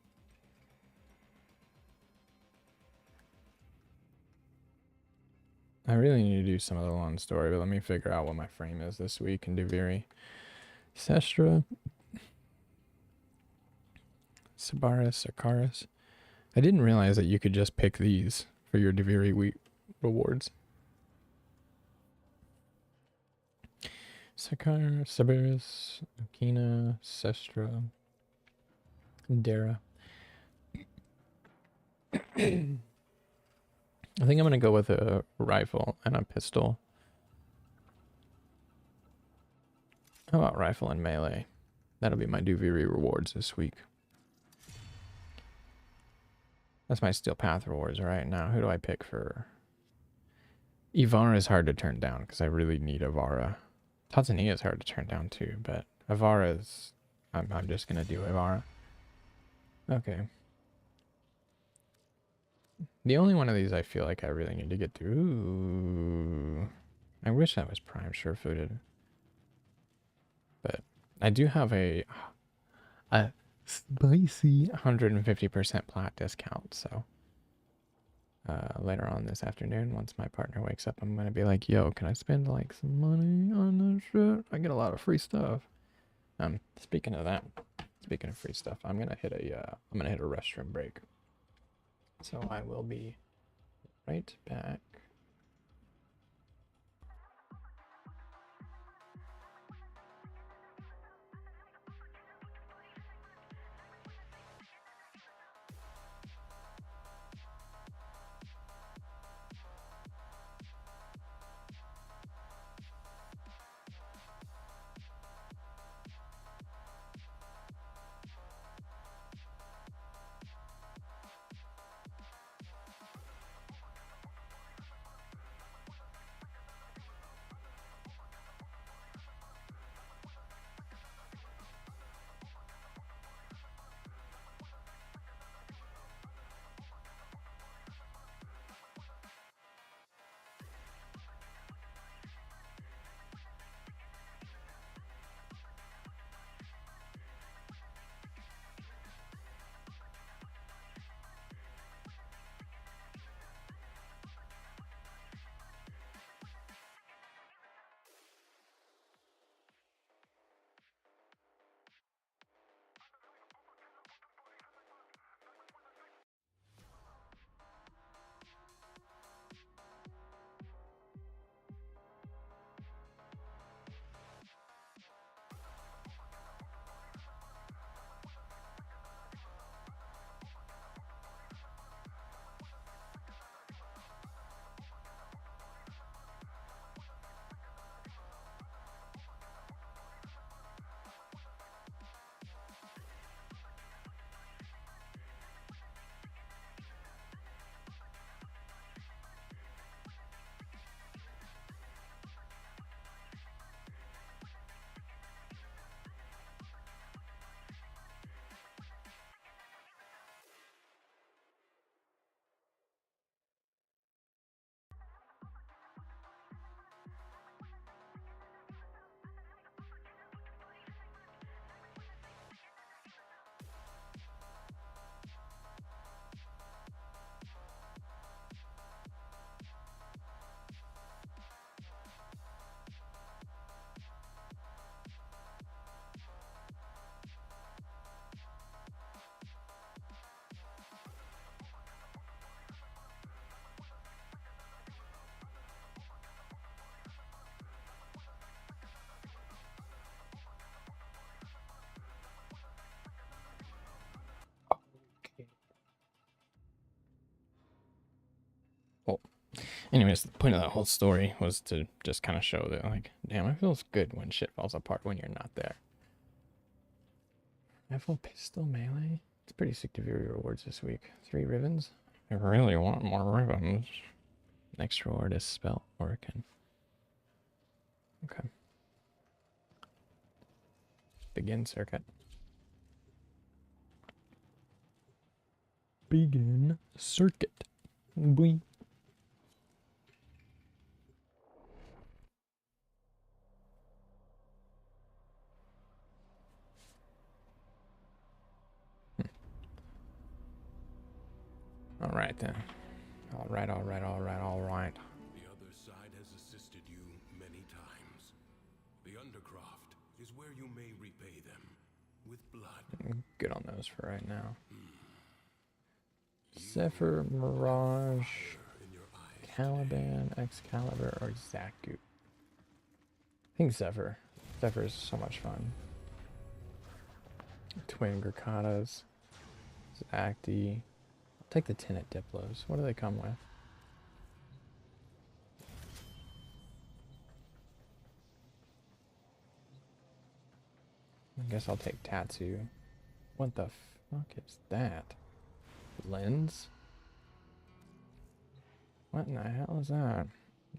I really need to do some other long story, but let me figure out what my frame is this week in Duviri. Sestra. Sabaris, Sakaris. I didn't realize that you could just pick these for your Duviri week rewards. Sakar, Sabaris, Okina, Sestra, Dara. I think I'm going to go with a rifle and a pistol. How about rifle and melee? That'll be my Duviri rewards this week. That's my Steel Path rewards right now. Who do I pick for? Ivara is hard to turn down because I really need Ivara. Tanzania is hard to turn down too, but Ivara is... I'm just going to do Ivara. Okay. The only one of these I feel like I really need to get through. Ooh. I wish that was Prime sure-footed. But I do have a spicy 150% plat discount, so later on this afternoon, once my partner wakes up, I'm going to be like, yo, can I spend like some money on this shit? I get a lot of free stuff. Speaking of that, speaking of free stuff, I'm going to hit a restroom break. So I will be right back. Well, anyways, the point of that whole story was to just kind of show that, like, damn, it feels good when shit falls apart when you're not there. Rifle, pistol, melee. It's pretty sick to view your rewards this week. 3 rivens. I really want more rivens. Next reward is spell orcan. Okay. Begin circuit. Begin circuit. Boing. All right then. All right. The other side has assisted you many times. The Undercroft is where you may repay them with blood. Good on those for right now. Zephyr, Mirage, Caliban, Excalibur, or Zaku. I think Zephyr. Zephyr is so much fun. Twin Grakatas, Zacti. I'll take the Tenet Diplos. What do they come with? I guess I'll take Tatsu. What the fuck is that? Lens? What in the hell is that?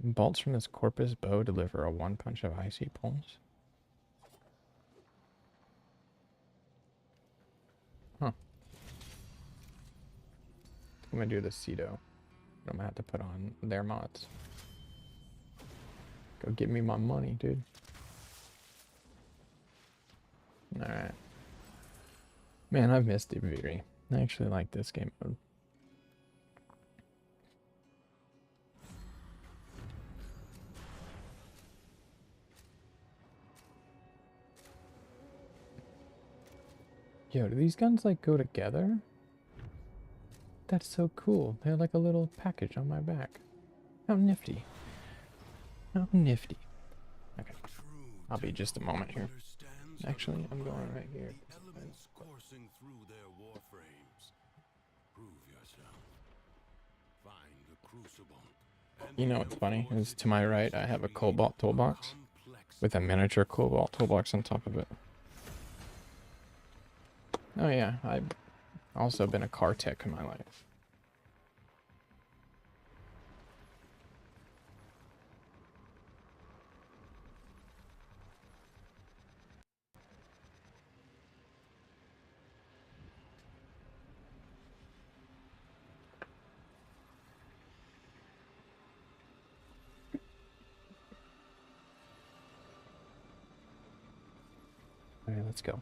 Bolts from this corpus bow deliver a one punch of icy pulse. Huh. I'm gonna do the Cedo. I'm gonna have to put on their mods. Go get me my money, dude. Alright. Man, I've missed Ibiri. I actually like this game mode. Yo, do these guns like go together? That's so cool. They're like a little package on my back. How nifty. How nifty. Okay. I'll be just a moment here. Actually, I'm going right here. Elements coursing through their warframes. Prove yourself. Find the crucible. You know what's funny? Is to my right, I have a cobalt toolbox with a miniature cobalt toolbox on top of it. Oh yeah, I've also been a car tech in my life. Alright, let's go.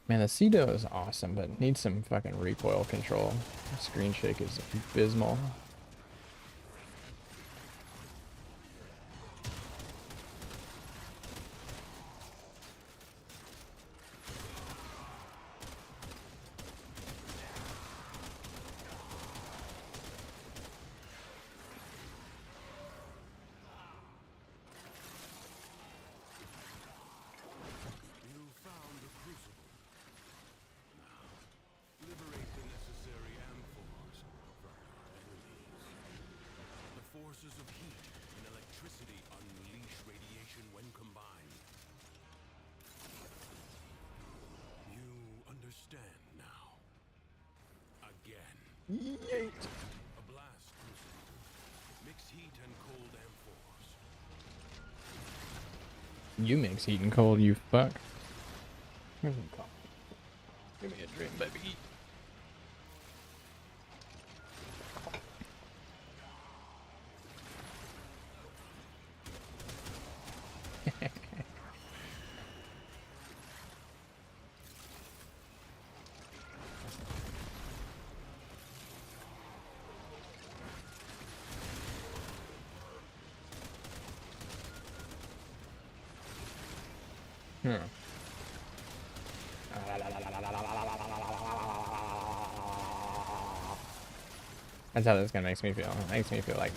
Man, the Cedo is awesome, but needs some fucking recoil control. The screen shake is abysmal. You found the crucible. Now, liberate the necessary amphors from your enemies. The forces of heat and electricity unleash radiation when combined. You understand now. Again. Yeet. A blast crucible. Mix heat and cold amphors. You mix heat and cold, you fuck. Here's some coffee. Give me a drink, baby. That's how this gun makes me feel. It makes me feel like.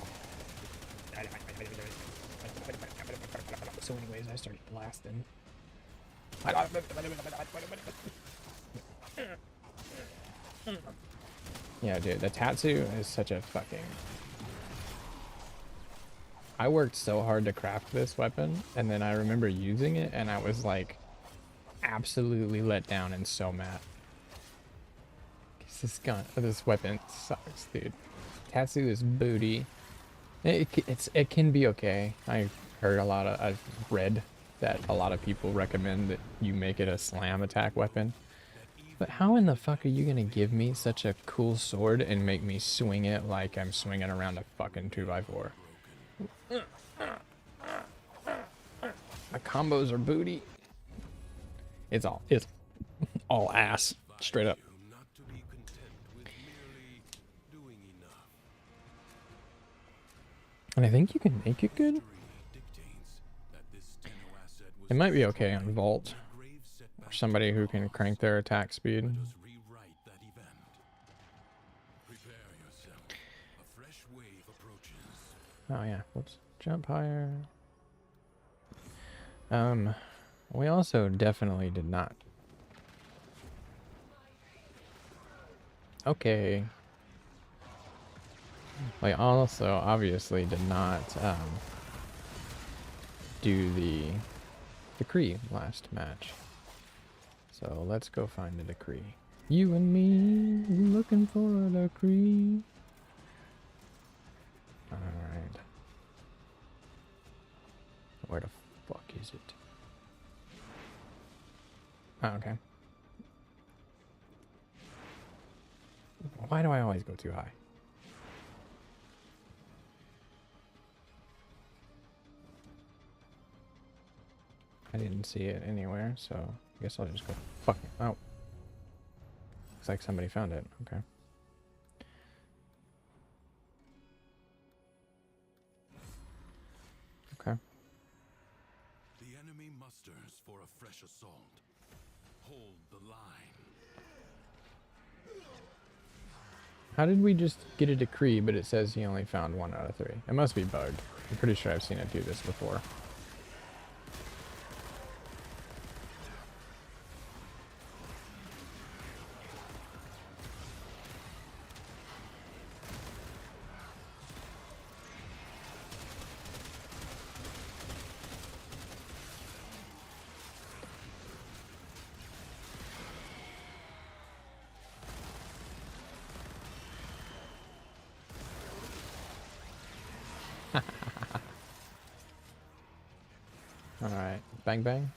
So, anyways, I started blasting. Yeah, dude, the Tatsu is such a fucking. I worked so hard to craft this weapon, and then I remember using it, and I was like, absolutely let down and so mad. This weapon sucks, dude. Tatsu is booty. It can be okay. I've read that a lot of people recommend that you make it a slam attack weapon. But how in the fuck are you gonna give me such a cool sword and make me swing it like I'm swinging around a fucking 2x4? My combos are booty. It's all ass, straight up. Not to be content with merely doing enough. And I think you can make it good. Dictates that this Tenno asset was It might be okay on Vault, grave setback. or somebody who can crank their attack speed. Let us rewrite that event. Prepare yourself. A fresh wave approaches. Oh yeah, let's jump higher. We also definitely did not. Okay. We also obviously did not do the decree last match. So let's go find a decree. You and me looking for a decree. Alright. Where the fuck is it? Oh, okay. Why do I always go too high? I didn't see it anywhere, so I guess I'll just go fucking out. Looks like somebody found it. Okay. Okay. The enemy musters for a fresh assault. Hold the line. How did we just get a decree, but it says he only found 1 out of 3? It must be bugged. I'm pretty sure I've seen it do this before. Alright, bang bang.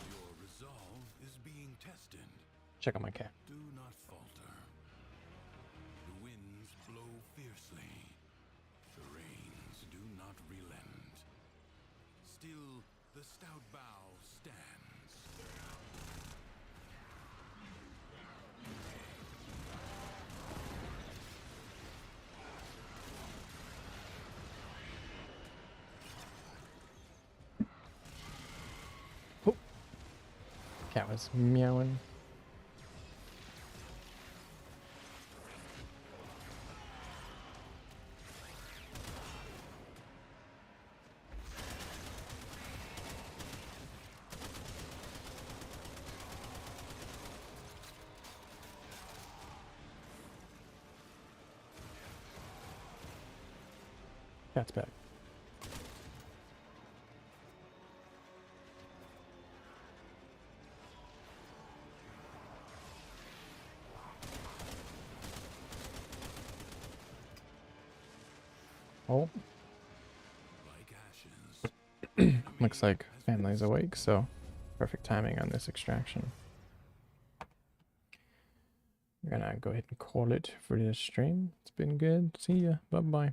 Your resolve is being tested. Check out my cat. Do not falter. The winds blow fiercely. The rains do not relent. Still, the stout bow stands. Cat was meowing. Cat's back. Oh, Like ashes. looks like family's awake, so perfect timing on this extraction. We're gonna go ahead and call it for this stream. It's been good. See ya. Bye bye.